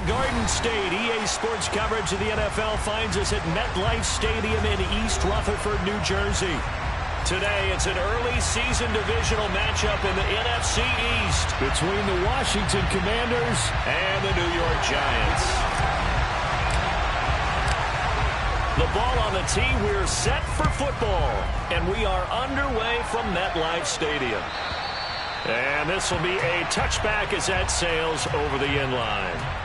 Garden State. EA Sports coverage of the NFL finds us at MetLife Stadium in East Rutherford, New Jersey. Today, it's an early season divisional matchup in the NFC East between the Washington Commanders and the New York Giants. The ball on the tee. We're set for football, and we are underway from MetLife Stadium. And this will be a touchback as that sails over the end line.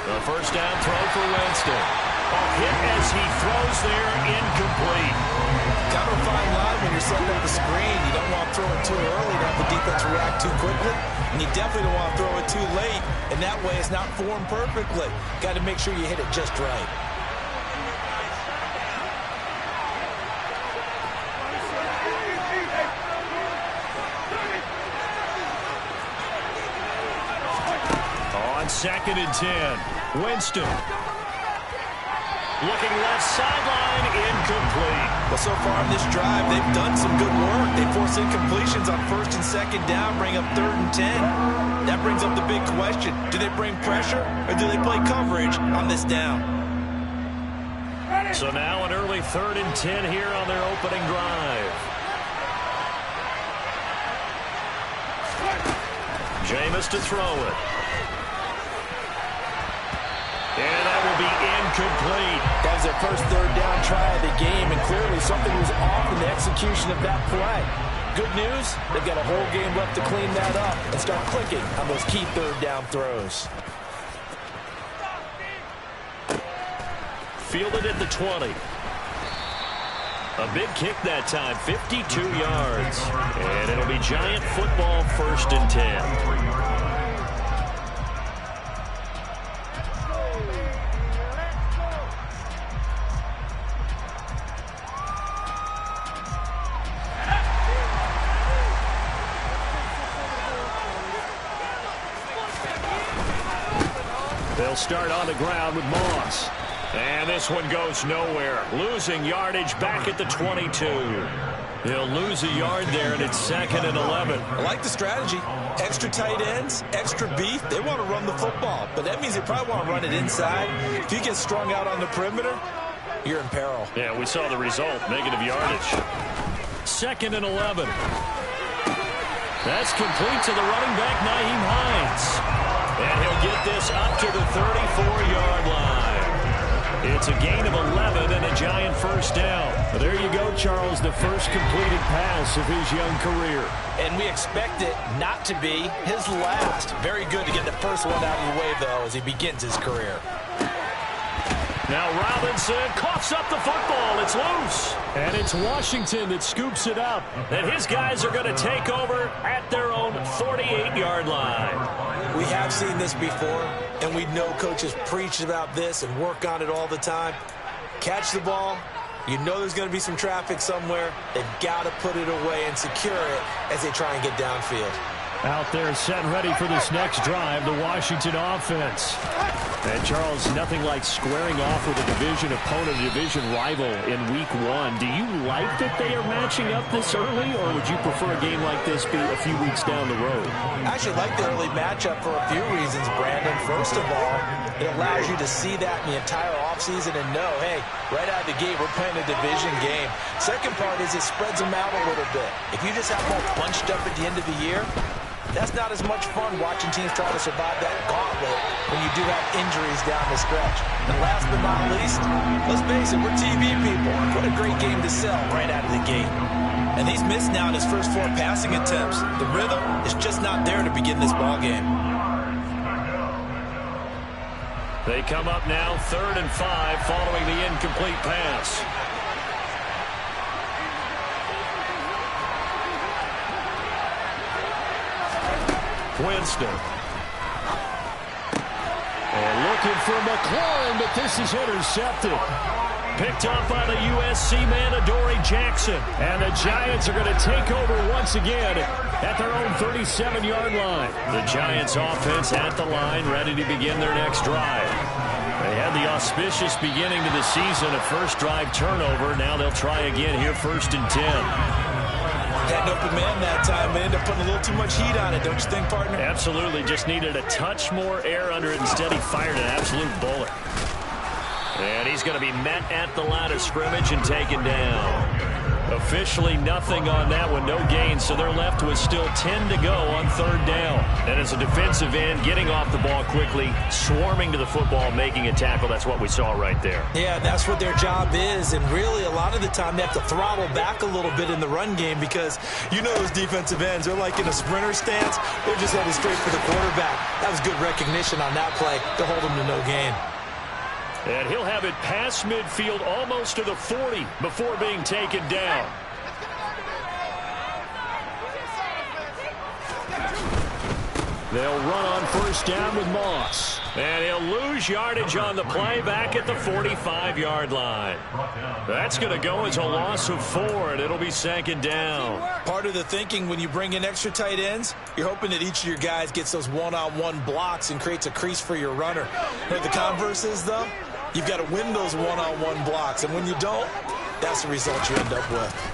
The first down throw for Winston. A hit as he throws there, incomplete. Kind of a fine line when you're setting up the screen. You don't want to throw it too early to have the defense react too quickly. And you definitely don't want to throw it too late. And that way it's not formed perfectly. Got to make sure you hit it just right. On 2nd and 10, Winston. Looking left sideline, incomplete. Well, so far in this drive, they've done some good work. They force incompletions on 1st and 2nd down, bring up 3rd and 10. That brings up the big question. Do they bring pressure or do they play coverage on this down? So now an early 3rd and 10 here on their opening drive. Jameis to throw it. And that will be incomplete. That was their first 3rd down try of the game, and clearly something was off in the execution of that play. Good news, they've got a whole game left to clean that up and start clicking on those key 3rd down throws. Fielded at the 20. A big kick that time, 52 yards. And it'll be Giant football, 1st and 10. They'll start on the ground with Moss. And this one goes nowhere. Losing yardage back at the 22. He'll lose a yard there, and it's 2nd and 11. I like the strategy. Extra tight ends, extra beef. They want to run the football, but that means they probably want to run it inside. If you get strung out on the perimeter, you're in peril. Yeah, we saw the result, negative yardage. 2nd and 11. That's complete to the running back, Nyheim Hines. And he'll get this up to the 34-yard line. It's a gain of 11 and a Giant first down. But there you go, Charles, the first completed pass of his young career. And we expect it not to be his last. Very good to get the first one out of the way, though, as he begins his career. Now Robinson coughs up the football. It's loose. And it's Washington that scoops it up. And his guys are going to take over at their own 48-yard line. We have seen this before, and we know coaches preach about this and work on it all the time. Catch the ball. You know there's going to be some traffic somewhere. They've got to put it away and secure it as they try and get downfield. Out there set and ready for this next drive, the Washington offense. And, Charles, nothing like squaring off with a division opponent, a division rival in Week 1. Do you like that they are matching up this early, or would you prefer a game like this be a few weeks down the road? I actually like the early matchup for a few reasons, Brandon. First of all, it allows you to see that in the entire offseason and know, hey, right out of the gate, we're playing a division game. Second part is it spreads them out a little bit. If you just have them all bunched up at the end of the year, that's not as much fun watching teams try to survive that gauntlet when you do have injuries down the stretch. And last but not least, let's face it, we're TV people. What a great game to sell right out of the gate. And he's missed now in his first 4 passing attempts. The rhythm is just not there to begin this ball game. They come up now 3rd and 5 following the incomplete pass. Winston. And looking for McLaurin, but this is intercepted. Picked up by the USC man, Adoree Jackson. And the Giants are going to take over once again at their own 37-yard line. The Giants offense at the line, ready to begin their next drive. They had the auspicious beginning to the season, a first drive turnover. Now they'll try again here, 1st and 10. Had an open man that time, but ended up putting a little too much heat on it, don't you think, partner? Absolutely, just needed a touch more air under it. Instead, he fired an absolute bullet. And he's going to be met at the line of scrimmage and taken down. Officially nothing on that one, no gain, so they're left with still 10 to go on 3rd down. And as a defensive end, getting off the ball quickly, swarming to the football, making a tackle, that's what we saw right there. Yeah, that's what their job is, and really a lot of the time they have to throttle back a little bit in the run game because you know those defensive ends, they're like in a sprinter stance, they're just headed straight for the quarterback. That was good recognition on that play to hold them to no gain. And he'll have it past midfield almost to the 40 before being taken down. They'll run on 1st down with Moss. And he'll lose yardage on the play back at the 45-yard line. That's going to go as a loss of 4, and it'll be 2nd down. Part of the thinking when you bring in extra tight ends, you're hoping that each of your guys gets those one-on-one blocks and creates a crease for your runner. But the converse is, though, you've got to win those one-on-one blocks, and when you don't, that's the result you end up with.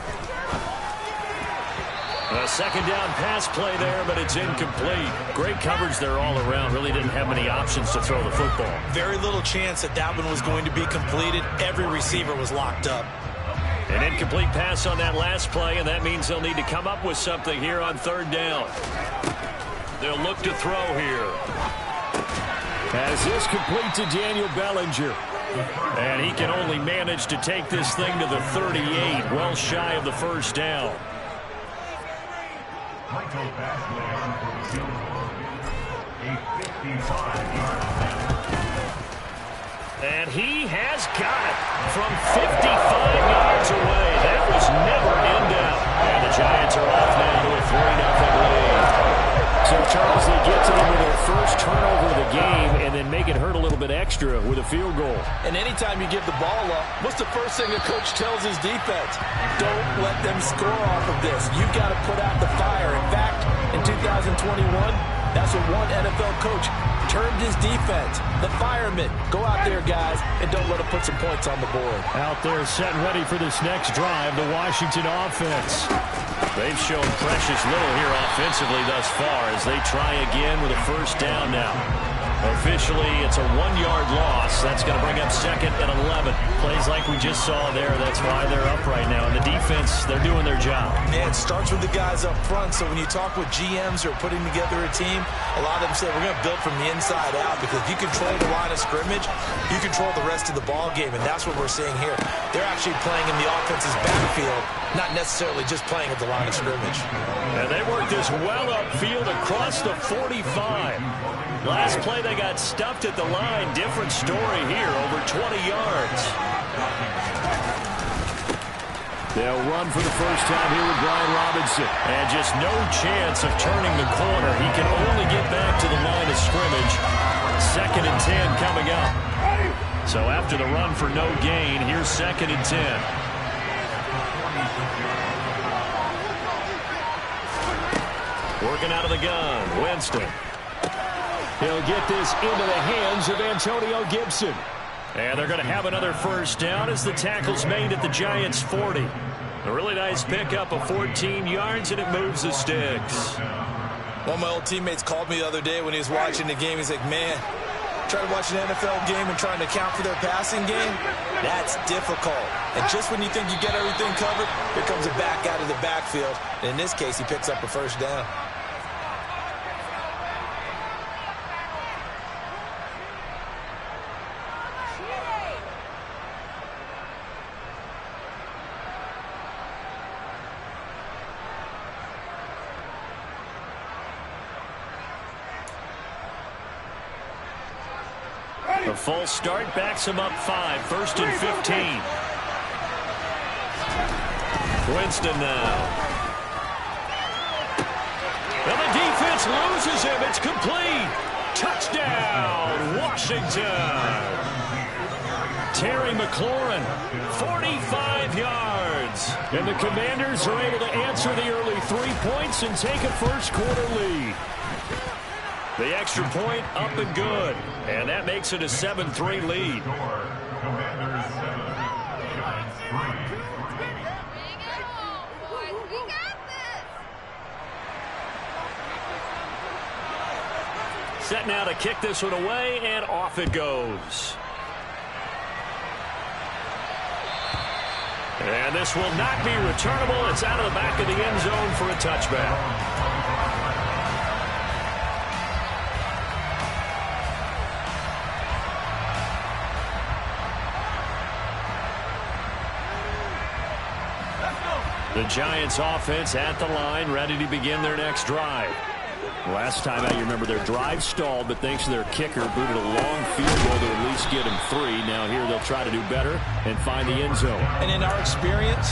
A 2nd down pass play there, but it's incomplete. Great coverage there all around. Really didn't have many options to throw the football. Very little chance that that one was going to be completed. Every receiver was locked up. An incomplete pass on that last play, and that means they'll need to come up with something here on 3rd down. They'll look to throw here. As this complete to Daniel Bellinger. And he can only manage to take this thing to the 38, well shy of the 1st down. And he has got it from 55 yards away. That was never in doubt. And the Giants are off now to a 3-0 lead. So, Charles, they get to them with their first turnover of the game and then make it hurt a little bit extra with a field goal. And anytime you give the ball up, what's the first thing a coach tells his defense? Don't let them score off of this. You've got to put out the fire. In fact, in 2021, that's what one NFL coach termed his defense. The firemen. Go out there, guys, and don't let them put some points on the board. Out there set ready for this next drive, the Washington offense. They've shown precious little here offensively thus far as they try again with a 1st down now. Officially, it's a 1-yard loss. That's going to bring up 2nd and 11. Plays like we just saw there. That's why they're up right now. And the defense, they're doing their job. Yeah, it starts with the guys up front. So when you talk with GMs who are putting together a team, a lot of them say we're going to build from the inside out because if you control the line of scrimmage, you control the rest of the ball game. And that's what we're seeing here. They're actually playing in the offense's backfield, not necessarily just playing at the line of scrimmage. And they work this well upfield across the 45. Last play, they got stuffed at the line. Different story here, over 20 yards. They'll run for the first time here with Brian Robinson. And just no chance of turning the corner. He can only get back to the line of scrimmage. 2nd and 10 coming up. So after the run for no gain, here's 2nd and 10. Working out of the gun, Winston. He'll get this into the hands of Antonio Gibson. And they're going to have another 1st down as the tackle's made at the Giants' 40. A really nice pickup of 14 yards, and it moves the sticks. One of my old teammates called me the other day when he was watching the game. He's like, man, trying to watch an NFL game and trying to account for their passing game, that's difficult. And just when you think you get everything covered, here comes a back out of the backfield. And in this case, he picks up a 1st down. A false start backs him up 5. 1st and 15. Winston now. And the defense loses him. It's complete. Touchdown, Washington. Terry McLaurin, 45 yards. And the Commanders are able to answer the early 3 points and take a first-quarter lead. The extra point up and good. And that makes it a 7-3 lead. Set now to kick this one away, and off it goes. And this will not be returnable. It's out of the back of the end zone for a touchback. The Giants offense at the line, ready to begin their next drive. Last time out, you remember their drive stalled, but thanks to their kicker, booted a long field goal to at least get him 3. Now here they'll try to do better and find the end zone. And in our experience,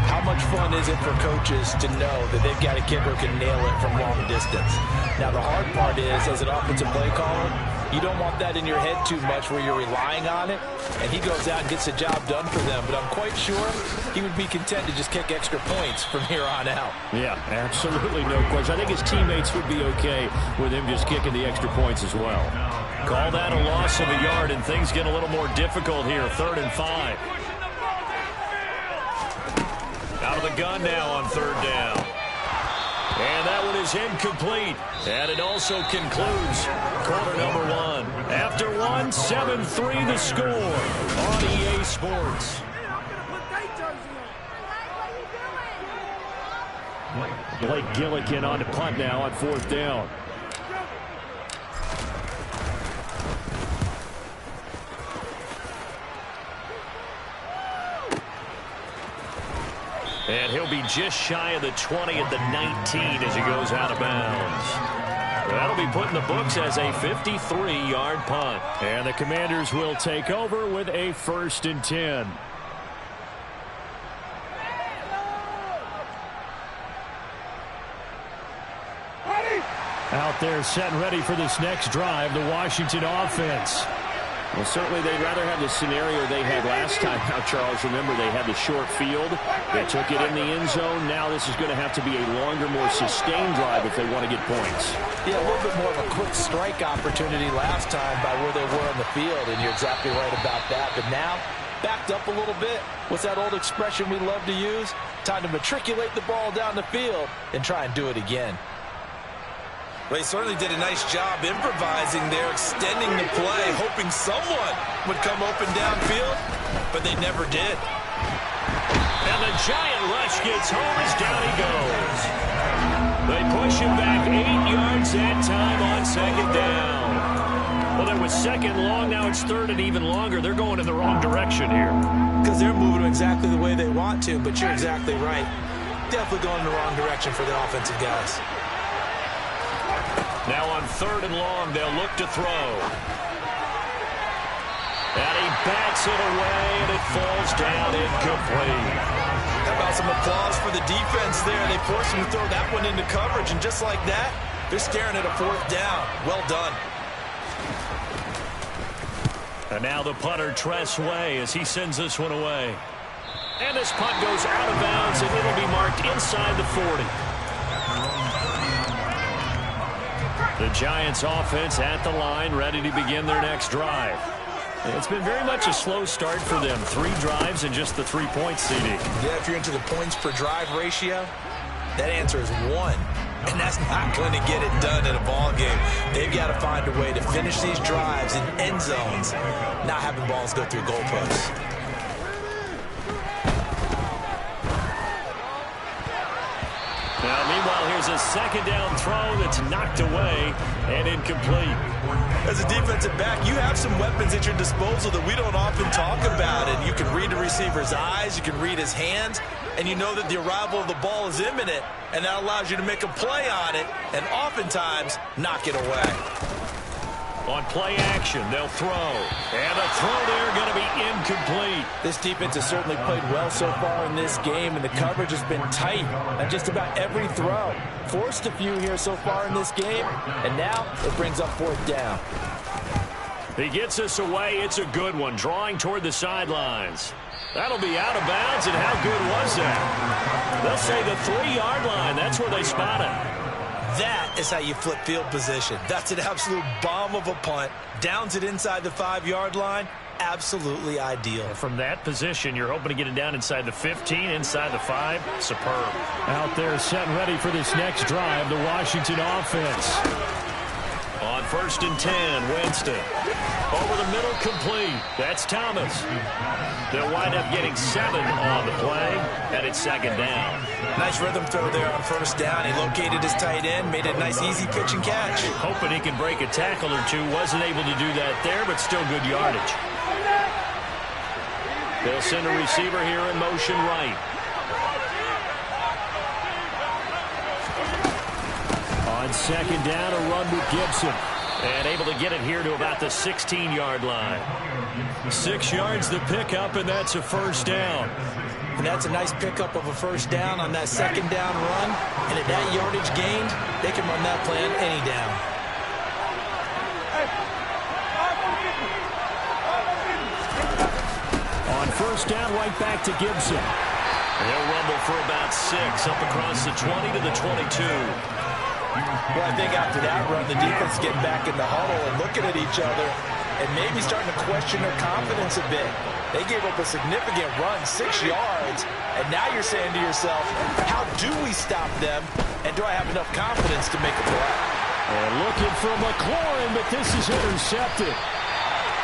how much fun is it for coaches to know that they've got a kicker who can nail it from long distance? Now the hard part is, as an offensive play caller, you don't want that in your head too much where you're relying on it, and he goes out and gets the job done for them. But I'm quite sure he would be content to just kick extra points from here on out. Yeah, absolutely no question. I think his teammates would be okay with him just kicking the extra points as well. Call that a loss of a yard, and things get a little more difficult here. 3rd and 5. Out of the gun now on 3rd down. And that one is incomplete. And it also concludes quarter number 1. After 1, 7-3 the score on EA Sports. Blake Gillikin on to punt now on 4th down. And he'll be just shy of the 20 at the 19 as he goes out of bounds. That'll be put in the books as a 53-yard punt. And the Commanders will take over with a 1st and 10. Out there set and ready for this next drive, the Washington offense. Well, certainly they'd rather have the scenario they had last time. Now, Charles, remember they had the short field. They took it in the end zone. Now this is going to have to be a longer, more sustained drive if they want to get points. Yeah, a little bit more of a quick strike opportunity last time by where they were on the field, and you're exactly right about that. But now, backed up a little bit. What's that old expression we love to use? Time to matriculate the ball down the field and try and do it again. Well, he certainly did a nice job improvising there, extending the play, hoping someone would come open downfield, but they never did. And the giant rush gets home as down he goes. They push him back 8 yards that time on 2nd down. Well, that was 2nd long. Now it's 3rd and even longer. They're going in the wrong direction here. Because they're moving exactly the way they want to, but you're exactly right. Definitely going in the wrong direction for the offensive guys. Now on 3rd and long, they'll look to throw. And he bats it away, and it falls down incomplete. How about some applause for the defense there? They forced him to throw that one into coverage, and just like that, they're staring at a 4th down. Well done. And now the punter, Tress Way, as he sends this one away. And this punt goes out of bounds, and it'll be marked inside the 40. The Giants offense at the line, ready to begin their next drive. It's been very much a slow start for them. 3 drives and just the 3 points, CD. Yeah, if you're into the points per drive ratio, that answer is 1. And that's not going to get it done in a ball game. They've got to find a way to finish these drives in end zones, not having balls go through goalposts. Now, meanwhile, here's a 2nd down throw that's knocked away and incomplete. As a defensive back, you have some weapons at your disposal that we don't often talk about. And you can read the receiver's eyes, you can read his hands, and you know that the arrival of the ball is imminent, and that allows you to make a play on it and oftentimes knock it away. On play action, they'll throw. And a throw there going to be incomplete. This defense has certainly played well so far in this game, and the coverage has been tight on just about every throw. Forced a few here so far in this game, and now it brings up fourth down. He gets us away. It's a good one, drawing toward the sidelines. That'll be out of bounds, and how good was that? They'll say the 3-yard line. That's where they spot it. That is how you flip field position. That's an absolute bomb of a punt. Downs it inside the 5-yard line. Absolutely ideal. From that position, you're hoping to get it down inside the 15, inside the 5. Superb. Out there set and ready for this next drive, the Washington offense. On 1st and 10, Winston. Over the middle, complete. That's Thomas. They'll wind up getting 7 on the play, and it's 2nd down. Nice rhythm throw there on 1st down. He located his tight end, made it a nice easy pitch and catch. Hoping he can break a tackle or two. Wasn't able to do that there, but still good yardage. They'll send a receiver here in motion right. On 2nd down, a run with Gibson. And able to get it here to about the 16-yard line. 6 yards the pickup, and that's a 1st down. And that's a nice pickup of a 1st down on that 2nd down run. And at that yardage gained, they can run that play on any down. On 1st down, right back to Gibson. They'll rumble for about 6, up across the 20 to the 22. Well, I think after that run, the defense getting back in the huddle and looking at each other and maybe starting to question their confidence a bit. They gave up a significant run, 6 yards, and now you're saying to yourself, how do we stop them, and do I have enough confidence to make a play? And looking for McLaurin, but this is intercepted.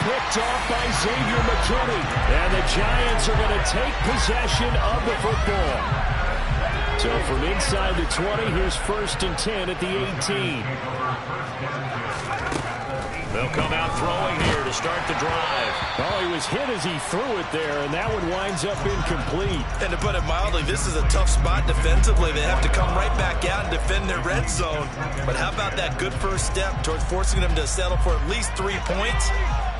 Picked off by Xavier McKinney, and the Giants are going to take possession of the football. So from inside the 20, here's 1st and 10 at the 18. They'll come out throwing here to start the drive. Oh, he was hit as he threw it there, and that one winds up incomplete. And to put it mildly, this is a tough spot defensively. They have to come right back out and defend their red zone. But how about that good first step towards forcing them to settle for at least 3 points?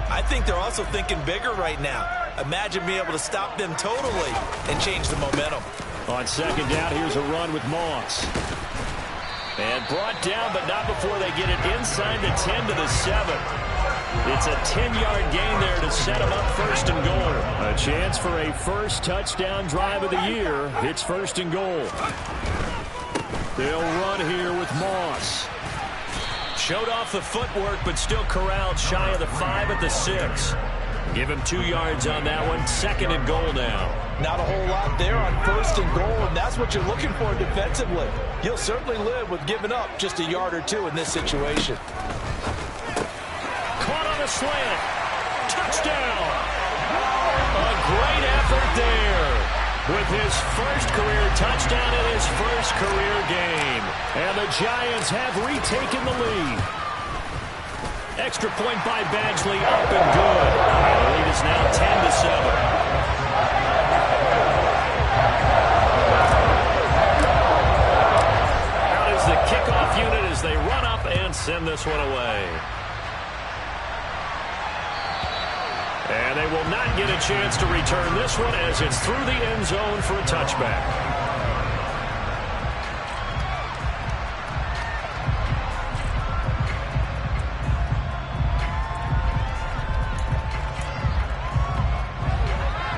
I think they're also thinking bigger right now. Imagine being able to stop them totally and change the momentum. On 2nd down, here's a run with Moss. And brought down, but not before they get it inside the 10 to the 7. It's a 10-yard gain there to set them up 1st and goal. A chance for a first touchdown drive of the year. It's 1st and goal. They'll run here with Moss. Showed off the footwork, but still corralled shy of the 5 at the 6. Give him 2 yards on that one. 2nd and goal now. Not a whole lot there on 1st and goal, and that's what you're looking for defensively. You'll certainly live with giving up just a yard or 2 in this situation. Caught on a slant. Touchdown. A great effort there. With his first career touchdown in his first career game. And the Giants have retaken the lead. Extra point by Badgley, up and good. And the lead is now 10 to 7. Out is the kickoff unit as they run up and send this one away. And they will not get a chance to return this one as it's through the end zone for a touchback.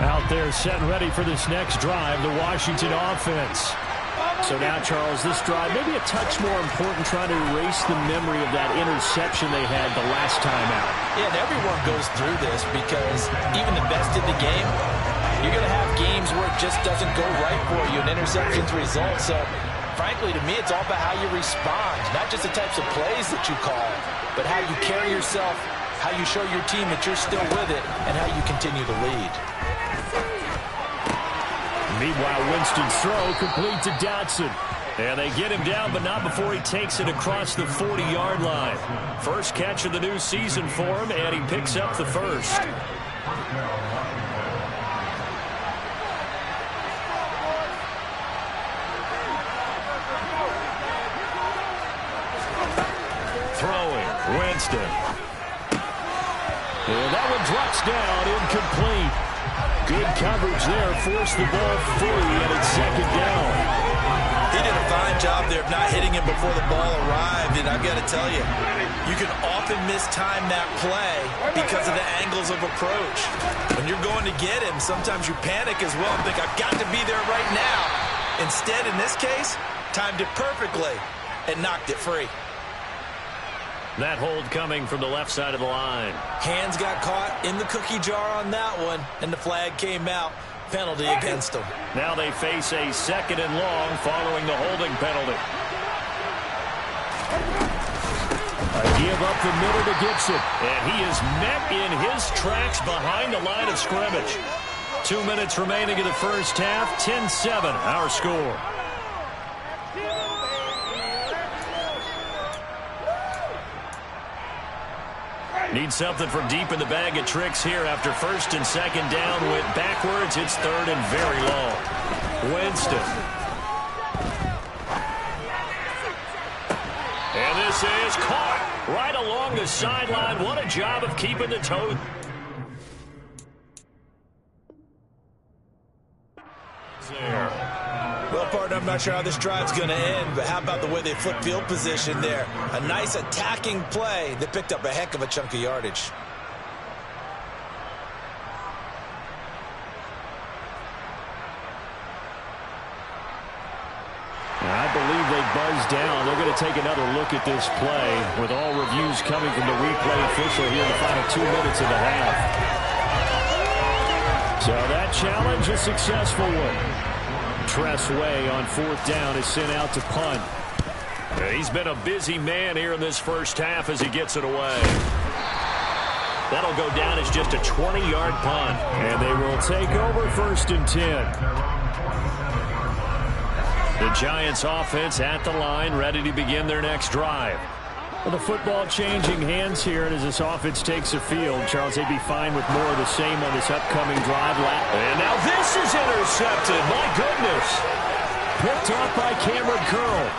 Out there set and ready for this next drive, the Washington offense. So now, Charles, this drive maybe a touch more important, trying to erase the memory of that interception they had the last time out. Yeah, and everyone goes through this because even the best in the game, you're going to have games where it just doesn't go right for you and interceptions result. So, frankly, to me, it's all about how you respond, not just the types of plays that you call, but how you carry yourself, how you show your team that you're still with it, and how you continue to lead. Meanwhile, Winston's throw complete to Dotson. And they get him down, but not before he takes it across the 40-yard line. First catch of the new season for him, and he picks up the first. Throwing, Winston. And that one drops down, incomplete. coverage there, forced the ball free, and it's second down. He did a fine job there of not hitting him before the ball arrived, and I've got to tell you, you can often mistime that play because of the angles of approach. When you're going to get him, sometimes you panic as well and think, I've got to be there right now. Instead, in this case, timed it perfectly and knocked it free. That hold coming from the left side of the line. Hands got caught in the cookie jar on that one, and the flag came out. Penalty against them. Now they face a second and long following the holding penalty. A give up the middle to Gibson. And he is met in his tracks behind the line of scrimmage. 2 minutes remaining in the first half. 10-7 our score. Need something from deep in the bag of tricks here after first and second down went backwards. It's third and very long. Winston. And this is caught right along the sideline. What a job of keeping the toe. There. Well, partner, I'm not sure how this drive's going to end, but how about the way they flip field position there? A nice attacking play that picked up a heck of a chunk of yardage. I believe they buzzed down. They're going to take another look at this play with all reviews coming from the replay official here in the final 2 minutes of the half. So that challenge, a successful one. Tressway on fourth down is sent out to punt. He's been a busy man here in this first half as he gets it away. That'll go down as just a 20-yard punt. And they will take over first and 10. The Giants offense at the line, ready to begin their next drive. Well, the football changing hands here, and as this offense takes the field, Charles, they'd be fine with more of the same on this upcoming drive. And now this is intercepted. My goodness. Picked off by Cameron Curl.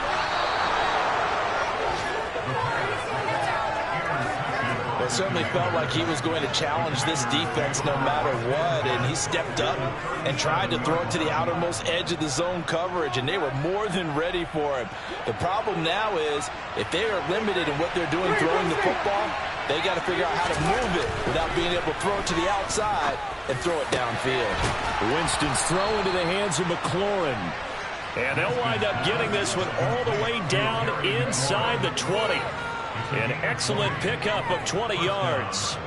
It certainly felt like he was going to challenge this defense no matter what, and he stepped up and tried to throw it to the outermost edge of the zone coverage, and they were more than ready for him. The problem now is if they are limited in what they're doing throwing the football, they got to figure out how to move it without being able to throw it to the outside and throw it downfield. Winston's throw into the hands of McLaurin. And they'll wind up getting this one all the way down inside the 20. An excellent pickup of 20 yards.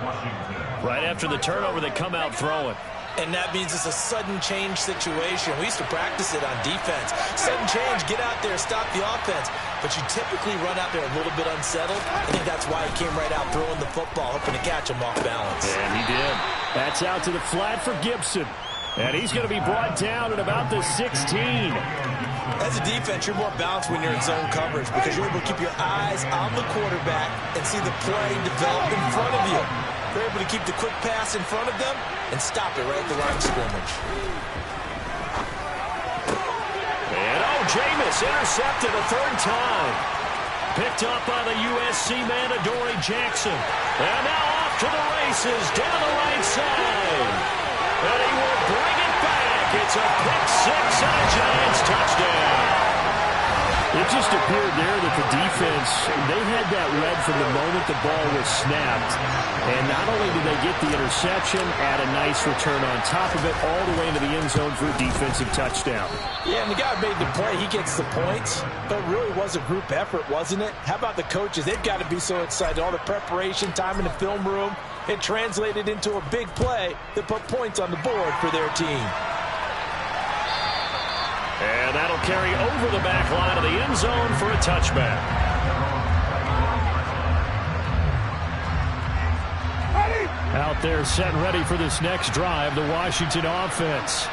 Right after the turnover, they come out throwing. And that means it's a sudden change situation. We used to practice it on defense. Sudden change, get out there, stop the offense. But you typically run out there a little bit unsettled. I think that's why he came right out throwing the football, hoping to catch him off balance. And he did. That's out to the flat for Gibson. And he's going to be brought down at about the 16. As a defense, you're more balanced when you're in zone coverage because you're able to keep your eyes on the quarterback and see the play develop in front of you. You're able to keep the quick pass in front of them and stop it right at the line of scrimmage. And Jameis intercepted a third time. Picked up by the USC man, Adoree Jackson. And now off to the races down the right side. And he will bring it back. It's a pick six and a Giants touchdown. It just appeared there that the defense, they had that read from the moment the ball was snapped. And not only did they get the interception, add a nice return on top of it, all the way into the end zone for a defensive touchdown. Yeah, and the guy who made the play, he gets the points. But it really was a group effort, wasn't it? How about the coaches? They've got to be so excited. All the preparation time in the film room, it translated into a big play that put points on the board for their team. And that'll carry over the back line of the end zone for a touchback. Out there set and ready for this next drive, the Washington offense.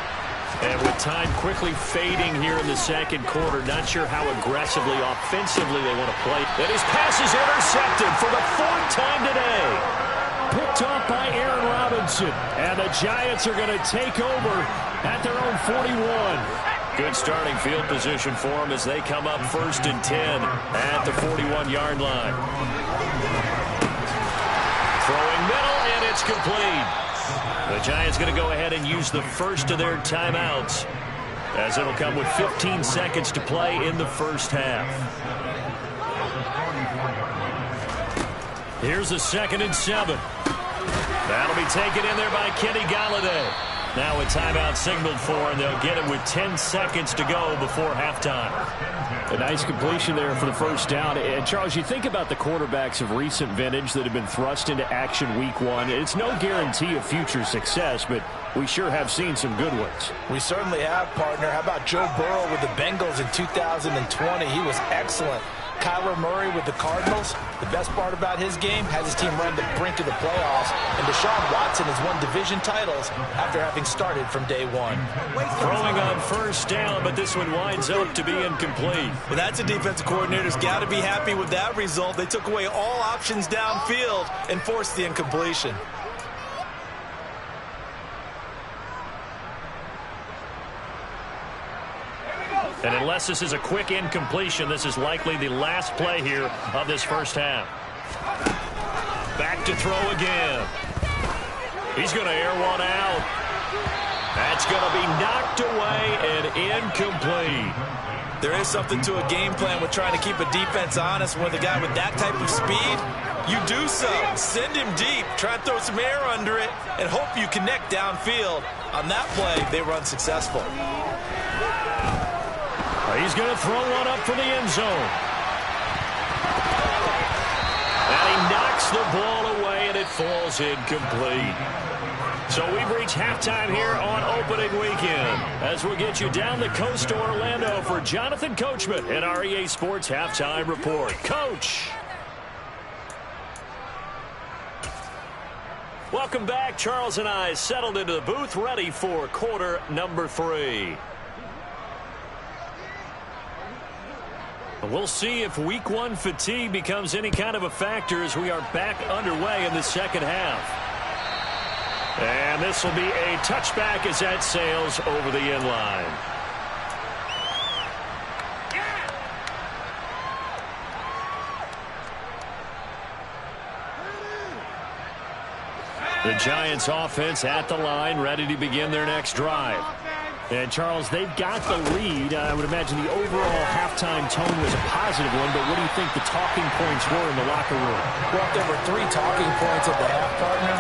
And with time quickly fading here in the second quarter, not sure how aggressively, offensively they want to play. And his pass is intercepted for the fourth time today. Picked off by Aaron Robinson. And the Giants are going to take over at their own 41. Good starting field position for them as they come up first and 10 at the 41-yard line. Throwing middle, and it's complete. The Giants going to go ahead and use the first of their timeouts, as it'll come with 15 seconds to play in the first half. Here's a 2nd and 7. That'll be taken in there by Kenny Golladay. Now a timeout signaled for, and they'll get it with 10 seconds to go before halftime. A nice completion there for the first down. And, Charles, you think about the quarterbacks of recent vintage that have been thrust into action week 1. It's no guarantee of future success, but we sure have seen some good ones. We certainly have, partner. How about Joe Burrow with the Bengals in 2020? He was excellent. Kyler Murray with the Cardinals. The best part about his game, has his team run the brink of the playoffs. And Deshaun Watson has won division titles after having started from day one. Throwing on first down, but this one winds up to be incomplete. Well, that's a defensive coordinator's got to be happy with that result. They took away all options downfield and forced the incompletion. And unless this is a quick incompletion, this is likely the last play here of this first half. Back to throw again. He's going to air one out. That's going to be knocked away and incomplete. There is something to a game plan with trying to keep a defense honest. With a guy with that type of speed, you do so. Send him deep. Try and throw some air under it and hope you connect downfield. On that play, they were unsuccessful. He's going to throw one up for the end zone. And he knocks the ball away, and it falls incomplete. So we've reached halftime here on opening weekend, as we'll get you down the coast to Orlando for Jonathan Coachman and our EA Sports Halftime Report. Coach. Welcome back. Charles and I settled into the booth, ready for quarter number 3. We'll see if week 1 fatigue becomes any kind of a factor as we are back underway in the second half. And this will be a touchback as that sails over the end line. The Giants offense at the line, ready to begin their next drive. And, Charles, they've got the lead. I would imagine the overall halftime tone was a positive one, but what do you think the talking points were in the locker room? Well, if there were 3 talking points at the half, partner,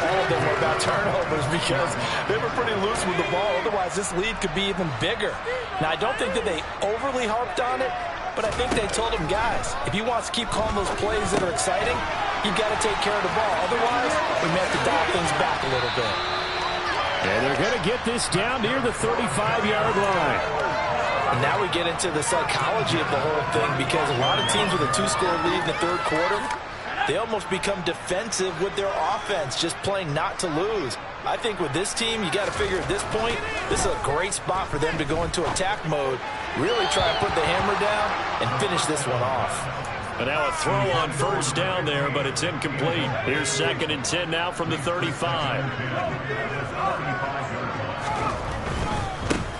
all of them were about turnovers because they were pretty loose with the ball. Otherwise, this lead could be even bigger. Now, I don't think that they overly harped on it, but I think they told them, guys, if he wants to keep calling those plays that are exciting, you've got to take care of the ball. Otherwise, we may have to dial things back a little bit. And they're going to get this down near the 35-yard line. And now we get into the psychology of the whole thing, because a lot of teams with a 2-score lead in the third quarter, they almost become defensive with their offense, just playing not to lose. I think with this team, you got to figure at this point, this is a great spot for them to go into attack mode, really try and put the hammer down and finish this one off. And now a throw on first down there, but it's incomplete. Here's 2nd and 10 now from the 35.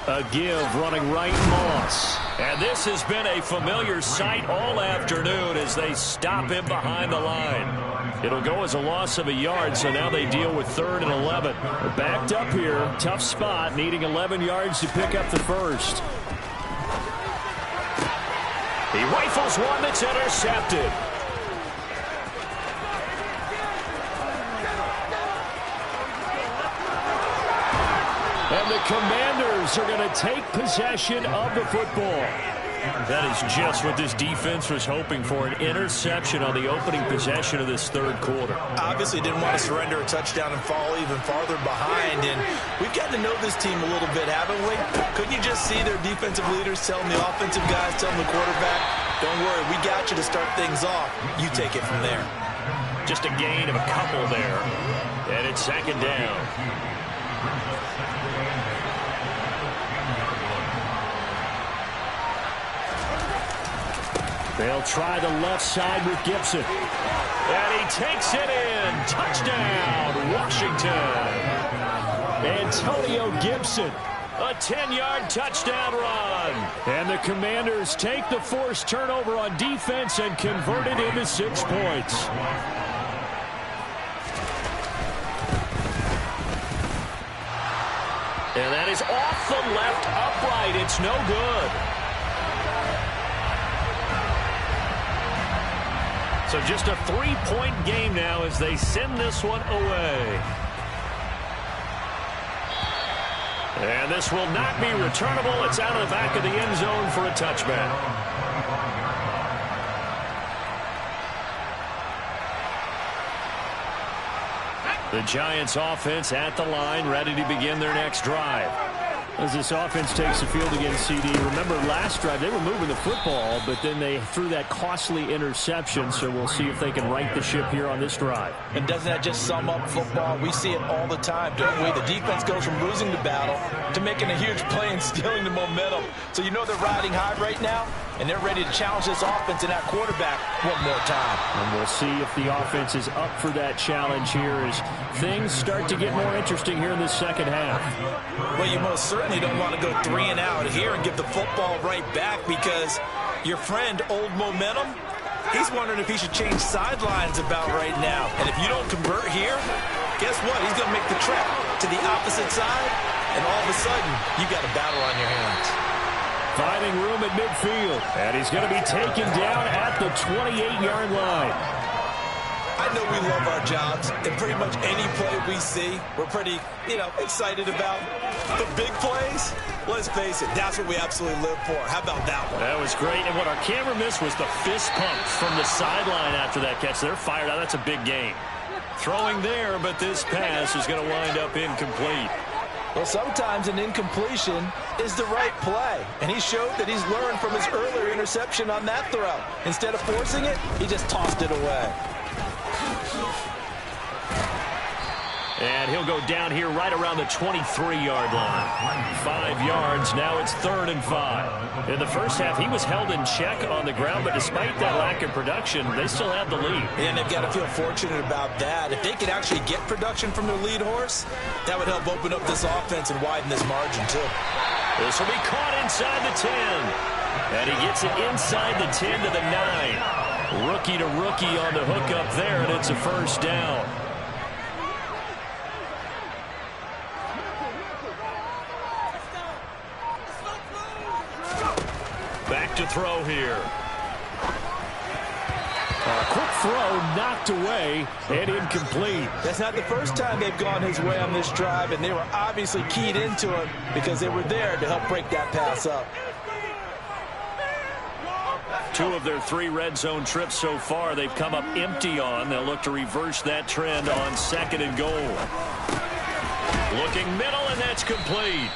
A give running right, Moss. And this has been a familiar sight all afternoon as they stop him behind the line. It'll go as a loss of a yard, so now they deal with 3rd and 11. They're backed up here, tough spot, needing 11 yards to pick up the first. He rifles one that's intercepted. And the Commanders are going to take possession of the football. That is just what this defense was hoping for, an interception on the opening possession of this third quarter. Obviously didn't want to surrender a touchdown and fall even farther behind, and we've gotten to know this team a little bit, haven't we? Couldn't you just see their defensive leaders telling the offensive guys, telling the quarterback, don't worry, we got you to start things off. You take it from there. Just a gain of a couple there, and it's 2nd down. They'll try the left side with Gibson. And he takes it in. Touchdown, Washington. Antonio Gibson, a 10-yard touchdown run. And the Commanders take the forced turnover on defense and convert it into 6 points. And that is off the left upright. It's no good. So just a 3-point game now as they send this one away. And this will not be returnable. It's out of the back of the end zone for a touchback. The Giants offense at the line, ready to begin their next drive. As this offense takes the field against CD, remember last drive they were moving the football, but then they threw that costly interception, so we'll see if they can right the ship here on this drive. And doesn't that just sum up football? We see it all the time, don't we? The defense goes from losing the battle to making a huge play and stealing the momentum. So you know they're riding high right now, and they're ready to challenge this offense and that quarterback one more time. And we'll see if the offense is up for that challenge here as things start to get more interesting here in the second half. Well, you most certainly don't want to go 3 and out here and give the football right back, because your friend, Old Momentum, he's wondering if he should change sidelines about right now. And if you don't convert here, guess what? He's going to make the trek to the opposite side, and all of a sudden, you got a battle on your hands. Finding room at midfield, and he's going to be taken down at the 28-yard line. I know we love our jobs, and pretty much any play we see, we're pretty, excited about. The big plays, let's face it, that's what we absolutely live for. How about that one? That was great, and what our camera missed was the fist pump from the sideline after that catch. They're fired out. That's a big game. Throwing there, but this pass is going to wind up incomplete. Well, sometimes an incompletion is the right play, and he showed that he's learned from his earlier interception on that throw. Instead of forcing it, he just tossed it away. And he'll go down here right around the 23-yard line. 5 yards, now it's 3rd and 5. In the first half, he was held in check on the ground, but despite that lack of production, they still have the lead. And they've got to feel fortunate about that. If they could actually get production from their lead horse, that would help open up this offense and widen this margin, too. This will be caught inside the 10. And he gets it inside the 10 to the 9. Rookie to rookie on the hook up there, and it's a first down. Back to throw here. A quick throw knocked away and incomplete. That's not the first time they've gone his way on this drive, and they were obviously keyed into it because they were there to help break that pass up. 2 of their 3 red zone trips so far they've come up empty on. They'll look to reverse that trend on 2nd and goal. Looking middle, and that's complete.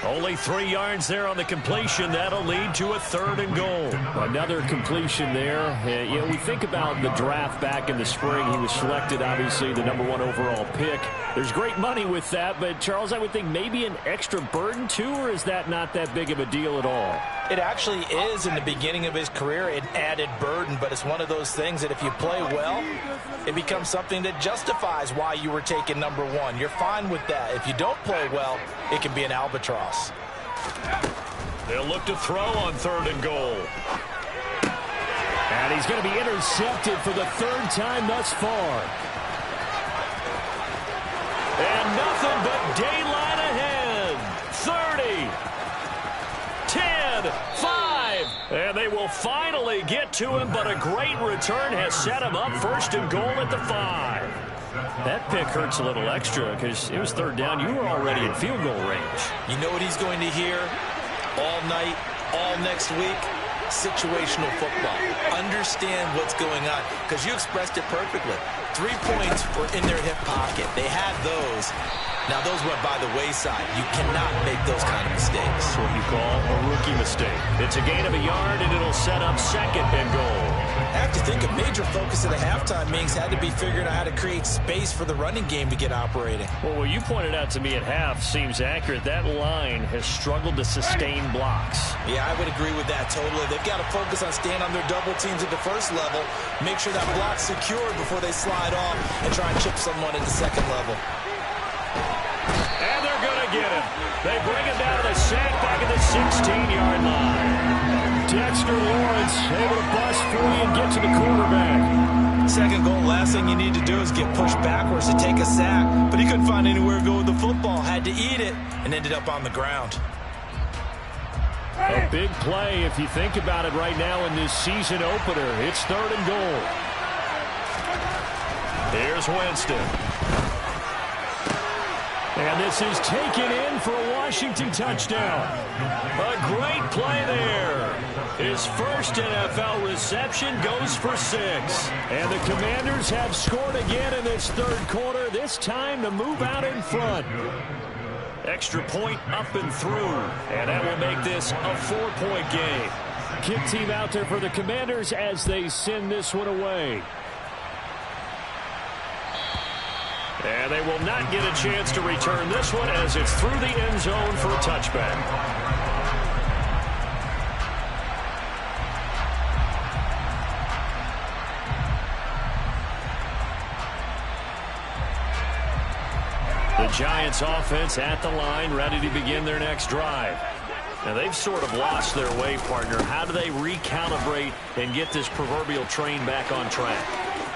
Only 3 yards there on the completion. That'll lead to a 3rd and goal. Another completion there. We think about the draft back in the spring. He was selected, obviously, the #1 overall pick. There's great money with that, but, Charles, I would think maybe an extra burden, too, or is that not that big of a deal at all? It actually is in the beginning of his career, an added burden, but it's one of those things that if you play well, it becomes something that justifies why you were taken #1. You're fine with that. If you don't play well, it can be an albatross. They'll look to throw on 3rd and goal. And he's going to be intercepted for the 3rd time thus far. And nothing but daylight ahead. 30, 10, 5. And they will finally get to him, but a great return has set him up 1st and goal at the 5. That pick hurts a little extra because it was 3rd down. You were already in field goal range. You know what he's going to hear all night, all next week? Situational football. Understand what's going on, because you expressed it perfectly. 3 points were in their hip pocket. They had those. Now, those went by the wayside. You cannot make those kind of mistakes. That's what you call a rookie mistake. It's a gain of a yard, and it'll set up 2nd and goal. I have to think a major focus of the halftime meetings had to be figuring out how to create space for the running game to get operating. Well, what you pointed out to me at half seems accurate. That line has struggled to sustain blocks. Yeah, I would agree with that totally. They've got to focus on staying on their double teams at the 1st level, make sure that block's secured before they slide off and try and chip someone at the 2nd level. And they're going to get him. They bring him down to the sack back at the 16-yard line. Dexter Lawrence able to bust free and get to the quarterback. Second goal, last thing you need to do is get pushed backwards to take a sack. But he couldn't find anywhere to go with the football. Had to eat it and ended up on the ground. A big play if you think about it right now in this season opener. It's 3rd and goal. Here's Winston. And this is taken in for a Washington touchdown. A great play there. His first NFL reception goes for 6. And the Commanders have scored again in this 3rd quarter, this time to move out in front. Extra point up and through. And that will make this a 4-point game. Kick team out there for the Commanders as they send this one away. And they will not get a chance to return this one as it's through the end zone for a touchback. The Giants offense at the line, ready to begin their next drive. Now, they've sort of lost their way, partner. How do they recalibrate and get this proverbial train back on track?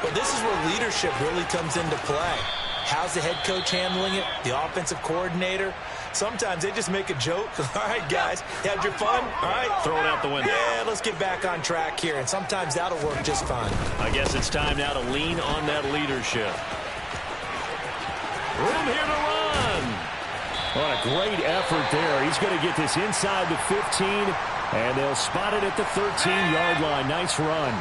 But this is where leadership really comes into play. How's the head coach handling it? The offensive coordinator? Sometimes they just make a joke. All right, guys, you had your fun? All right. Throw it out the window. Yeah, let's get back on track here. And sometimes that'll work just fine. I guess it's time now to lean on that leadership. Room here to run. What a great effort there. He's going to get this inside the 15, and they'll spot it at the 13-yard line. Nice run.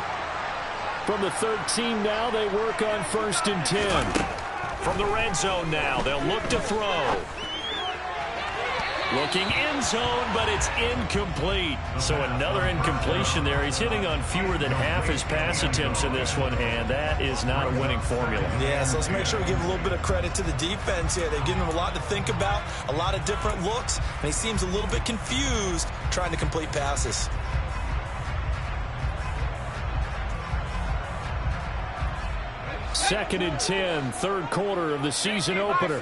From the 13 now, they work on 1st and 10. From the red zone now, they'll look to throw. Looking end zone, but it's incomplete. So another incompletion there. He's hitting on fewer than half his pass attempts in this one, and that is not a winning formula. Yeah, so let's make sure we give a little bit of credit to the defense here. They've given him a lot to think about, a lot of different looks, and he seems a little bit confused trying to complete passes. Second and 10, 3rd quarter of the season opener.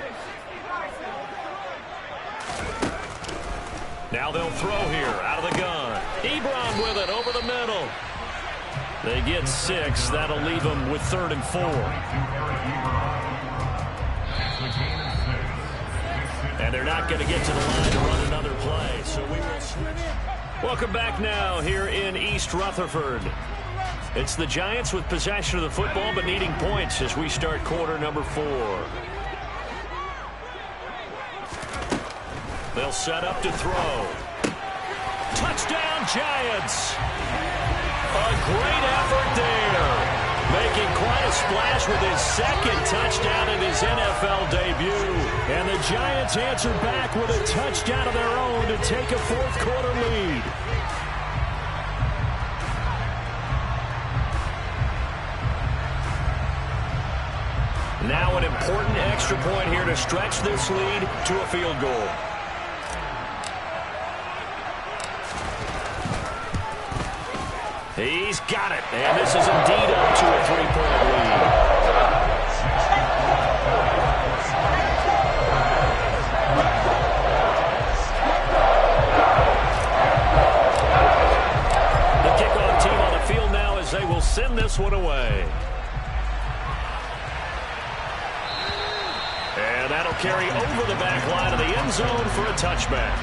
Now they'll throw here out of the gun. Ebron with it over the middle. They get 6. That'll leave them with 3rd and 4. And they're not going to get to the line to run another play. So we will. Welcome back now here in East Rutherford. It's the Giants with possession of the football but needing points as we start quarter number 4. They'll set up to throw. Touchdown, Giants! A great effort there. Making quite a splash with his 2nd touchdown in his NFL debut. And the Giants answer back with a touchdown of their own to take a 4th quarter lead. Now an important extra point here to stretch this lead to a field goal. He's got it, and this is indeed up to a 3-point lead. The kickoff team on the field now as they will send this one away. And that'll carry over the back line of the end zone for a touchback.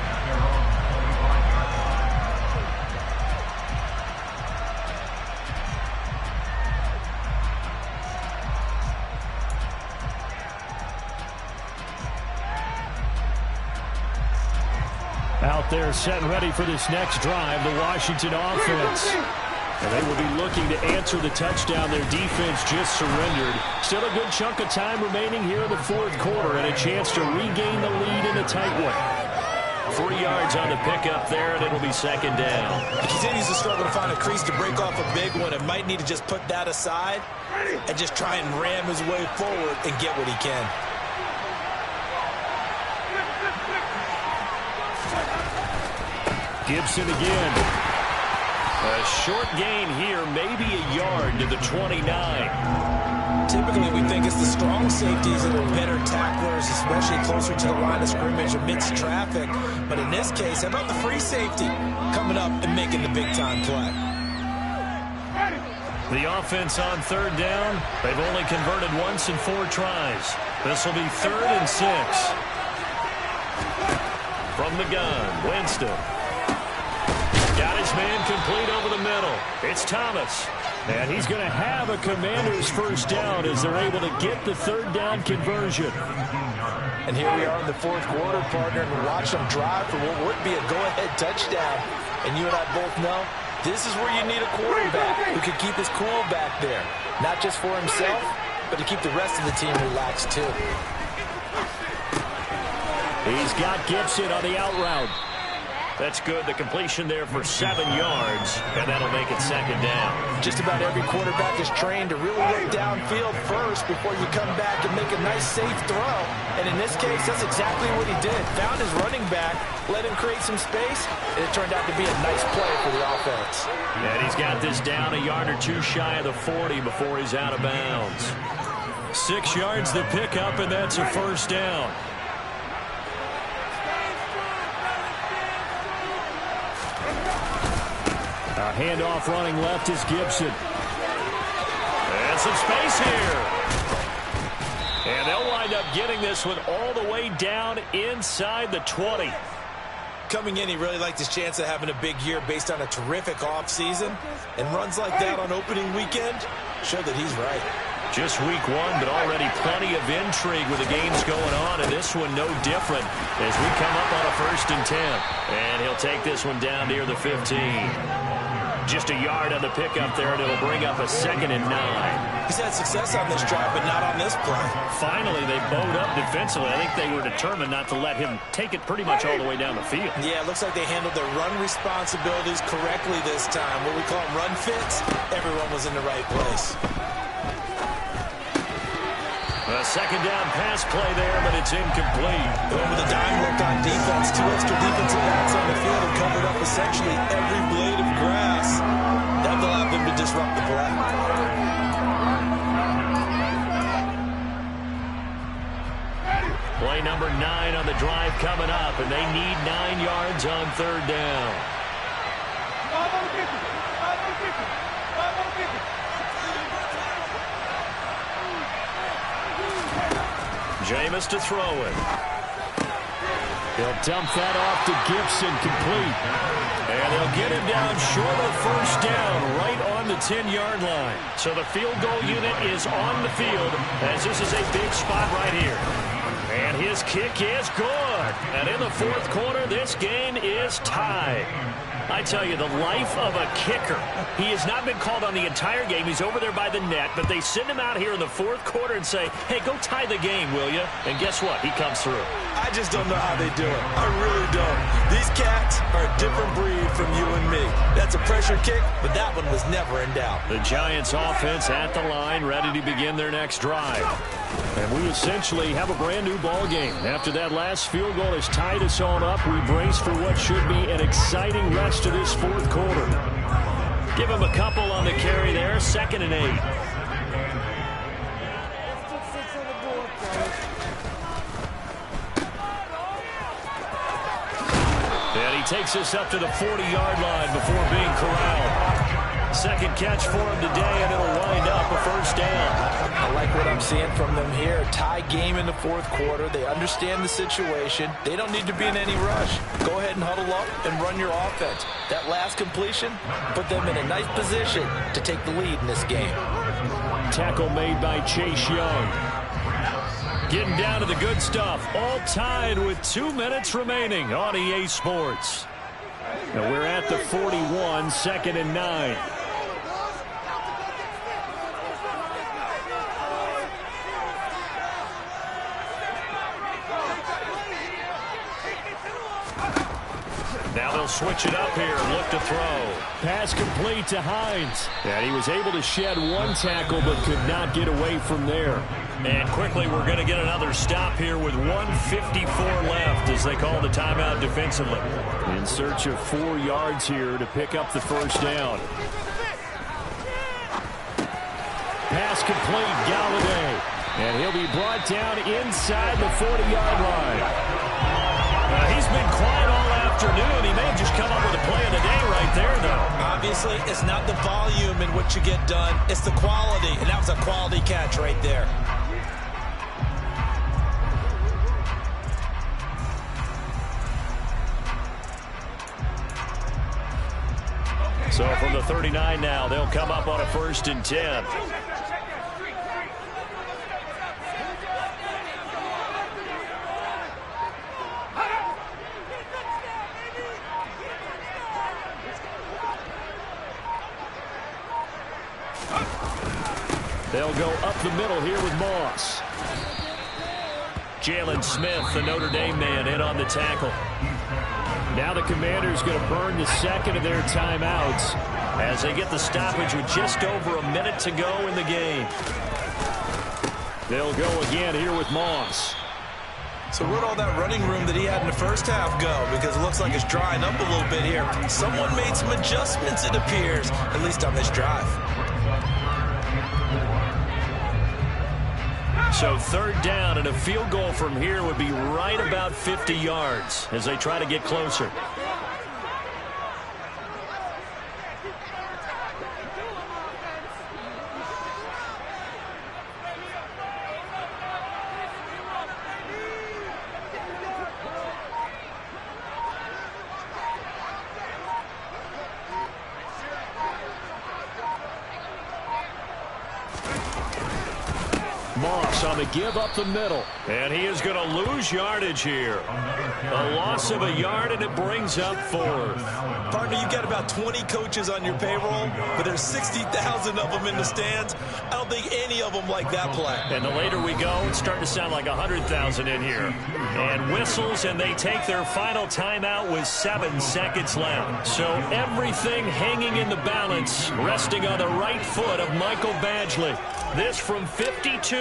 Out there set and ready for this next drive, the Washington offense. And they will be looking to answer the touchdown their defense just surrendered. Still a good chunk of time remaining here in the 4th quarter and a chance to regain the lead in a tight one. 3 yards on the pickup there, and it'll be 2nd down. He continues to struggle to find a crease to break off a big one and might need to just put that aside and just try and ram his way forward and get what he can. Gibson again. A short gain here, maybe a yard to the 29. Typically, we think it's the strong safeties that are better tacklers, especially closer to the line of scrimmage amidst traffic. But in this case, how about the free safety coming up and making the big-time play? The offense on third down, they've only converted once in 4 tries. This will be 3rd and 6. From the gun, Winston. Got his man complete over the middle. It's Thomas. And he's going to have a Commanders first down as they're able to get the 3rd down conversion. And here we are in the 4th quarter, partner, and watch them drive for what would be a go-ahead touchdown. And you and I both know this is where you need a quarterback who can keep his cool back there. Not just for himself, but to keep the rest of the team relaxed too. He's got Gibson on the out route. That's good. The completion there for 7 yards, and that'll make it 2nd down. Just about every quarterback is trained to really look downfield first before you come back and make a nice, safe throw. And in this case, that's exactly what he did. Found his running back, let him create some space, and it turned out to be a nice play for the offense. And he's got this down a yard or 2 shy of the 40 before he's out of bounds. 6 yards the pickup, and that's a first down. A handoff running left is Gibson. And some space here. And they'll wind up getting this one all the way down inside the 20. Coming in, he really liked his chance of having a big year based on a terrific offseason. And runs like that on opening weekend show that he's right. Just week 1, but already plenty of intrigue with the games going on, and this one no different as we come up on a 1st and 10. And he'll take this one down near the 15. Just a yard on the pickup there, and it'll bring up a 2nd and 9. He's had success on this drive, but not on this play. Finally, they bowed up defensively. I think they were determined not to let him take it pretty much all the way down the field. Yeah, it looks like they handled their run responsibilities correctly this time. What we call them run fits, everyone was in the right place. A 2nd down pass play there, but it's incomplete. Going with a dime look on defense. 2 extra defensive backs on the field and covered up essentially every blade of grass. That allowed them to disrupt the play. Play number 9 on the drive coming up, and they need 9 yards on 3rd down. Jameis to throw it. He'll dump that off to Gibson, complete. And they'll get him down short of 1st down, right on the 10-yard line. So the field goal unit is on the field, as this is a big spot right here. And his kick is good. And in the 4th quarter, this game is tied. I tell you, the life of a kicker. He has not been called on the entire game. He's over there by the net, but they send him out here in the 4th quarter and say, hey, go tie the game, will you? And guess what? He comes through. I just don't know how they do it. I really don't. These cats are a different breed from you and me. That's a pressure kick, but that one was never in doubt. The Giants offense at the line, ready to begin their next drive. And we essentially have a brand new ball game. After that last field goal has tied us all up, we brace for what should be an exciting rest of this 4th quarter. Give him a couple on the carry there, 2nd and 8. And he takes us up to the 40-yard line before being corralled. 2nd catch for him today, and it'll wind up a 1st down. I like what I'm seeing from them here. Tie game in the 4th quarter. They understand the situation. They don't need to be in any rush. Go ahead and huddle up and run your offense. That last completion put them in a nice position to take the lead in this game. Tackle made by Chase Young. Getting down to the good stuff. All tied with 2 minutes remaining on EA Sports. Now we're at the 41, 2nd and 9. Now they'll switch it up here and look to throw. Pass complete to Hines. And he was able to shed 1 tackle but could not get away from there. And quickly we're going to get another stop here with 1:54 left as they call the timeout defensively. In search of 4 yards here to pick up the 1st down. Pass complete, Galladay. And he'll be brought down inside the 40-yard line. He's been quiet all afternoon. He may have just come up with a play of the day right there, though. Obviously, it's not the volume in which you get done. It's the quality, and that was a quality catch right there. So from the 39 now, they'll come up on a 1st and 10. They'll go up the middle here with Moss. Jalen Smith, the Notre Dame man, in on the tackle. Now the Commanders going to burn the second of their timeouts as they get the stoppage with just over a minute to go in the game. They'll go again here with Moss. So where'd all that running room that he had in the first half go? Because it looks like it's drying up a little bit here. Someone made some adjustments, it appears, at least on this drive. So 3rd down, and a field goal from here would be right about 50 yards as they try to get closer. Moss on the give up the middle. And he is going to lose yardage here. A loss of a yard, and it brings up 4th. Partner, you've got about 20 coaches on your payroll, but there's 60,000 of them in the stands. I don't think any of them like that play. And the later we go, it's starting to sound like 100,000 in here. And whistles, and they take their final timeout with 7 seconds left. So everything hanging in the balance, resting on the right foot of Michael Badgley. This from 52,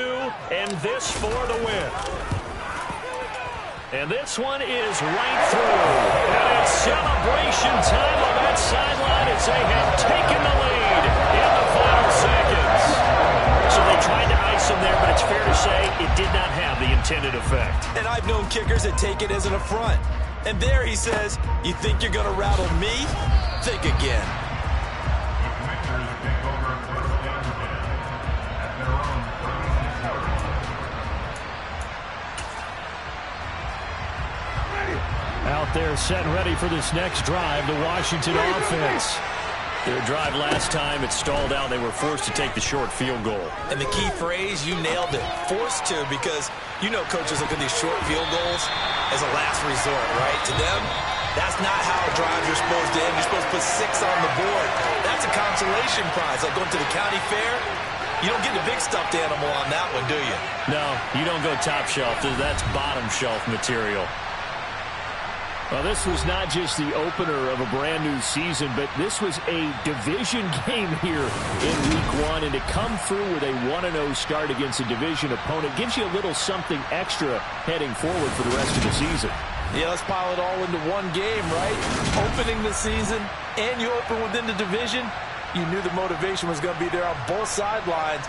and this for the win. And this one is right through. And it's celebration time on that sideline as they have taken the lead in the final seconds. So they tried to ice him there, but it's fair to say it did not have the intended effect. And I've known kickers that take it as an affront. And there he says, you think you're going to rattle me? Think again. Out there set and ready for this next drive, the Washington offense. Their drive last time, it stalled out. They were forced to take the short field goal. And the key phrase, you nailed it, forced to, because you know coaches look at these short field goals as a last resort, right? To them, that's not how drives are supposed to end. You're supposed to put 6 on the board. That's a consolation prize, like going to the county fair. You don't get the big stuffed animal on that one, do you? No, you don't go top shelf. That's bottom shelf material. Well, this was not just the opener of a brand-new season, but this was a division game here in Week 1. And to come through with a 1-0 start against a division opponent gives you a little something extra heading forward for the rest of the season. Yeah, let's pile it all into one game, right? Opening the season, and you open within the division. You knew the motivation was going to be there on both sidelines.